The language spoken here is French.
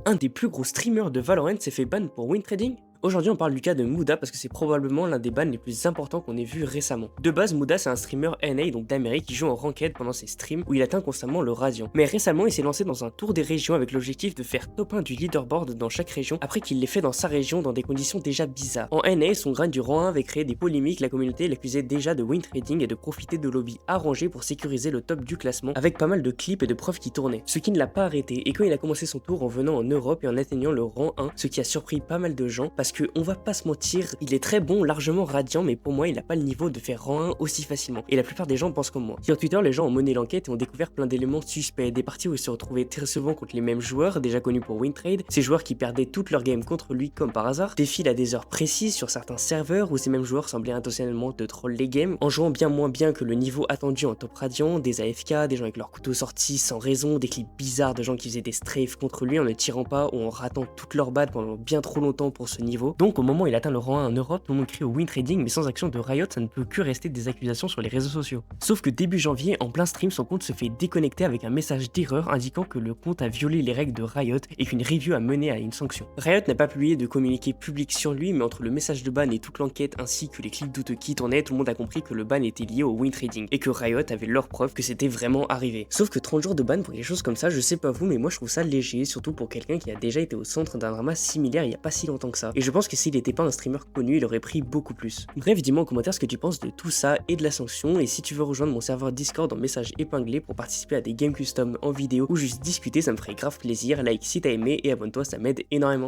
Un des plus gros streamers de Valorant s'est fait ban pour win trading. Aujourd'hui, on parle du cas de Muda parce que c'est probablement l'un des bans les plus importants qu'on ait vu récemment. De base, Muda c'est un streamer NA, donc d'Amérique, qui joue en ranked pendant ses streams où il atteint constamment le Radiant. Mais récemment, il s'est lancé dans un tour des régions avec l'objectif de faire top 1 du leaderboard dans chaque région après qu'il l'ait fait dans sa région dans des conditions déjà bizarres. En NA, son grind du rang 1 avait créé des polémiques, la communauté l'accusait déjà de win trading et de profiter de lobbies arrangés pour sécuriser le top du classement avec pas mal de clips et de preuves qui tournaient. Ce qui ne l'a pas arrêté, et quand il a commencé son tour en venant en Europe et en atteignant le rang 1, ce qui a surpris pas mal de gens parce que on va pas se mentir, il est très bon, largement radiant, mais pour moi il a pas le niveau de faire rang 1 aussi facilement, et la plupart des gens pensent comme moi. Sur Twitter, les gens ont mené l'enquête et ont découvert plein d'éléments suspects, des parties où il se retrouvait très souvent contre les mêmes joueurs, déjà connus pour win trade, ces joueurs qui perdaient toute leur game contre lui comme par hasard, des files à des heures précises sur certains serveurs où ces mêmes joueurs semblaient intentionnellement de troll les games, en jouant bien moins bien que le niveau attendu en top radiant, des AFK, des gens avec leur couteau sorti sans raison, des clips bizarres de gens qui faisaient des strafes contre lui en ne tirant pas ou en ratant toute leur bad pendant bien trop longtemps pour ce niveau. Donc au moment où il atteint le rang 1 en Europe, tout le monde crie au win trading, mais sans action de Riot, ça ne peut que rester des accusations sur les réseaux sociaux. Sauf que début janvier, en plein stream, son compte se fait déconnecter avec un message d'erreur indiquant que le compte a violé les règles de Riot et qu'une review a mené à une sanction. Riot n'a pas publié de communiqué public sur lui, mais entre le message de ban et toute l'enquête ainsi que les clips douteux qui tournaient, tout le monde a compris que le ban était lié au win trading et que Riot avait leur preuve que c'était vraiment arrivé. Sauf que 30 jours de ban pour quelque chose comme ça, je sais pas vous, mais moi je trouve ça léger, surtout pour quelqu'un qui a déjà été au centre d'un drama similaire il y a pas si longtemps que ça. Et je pense que s'il était pas un streamer connu, il aurait pris beaucoup plus. Bref, dis-moi en commentaire ce que tu penses de tout ça et de la sanction, et si tu veux rejoindre mon serveur Discord en message épinglé pour participer à des games custom en vidéo ou juste discuter, ça me ferait grave plaisir. Like si t'as aimé et abonne-toi, ça m'aide énormément.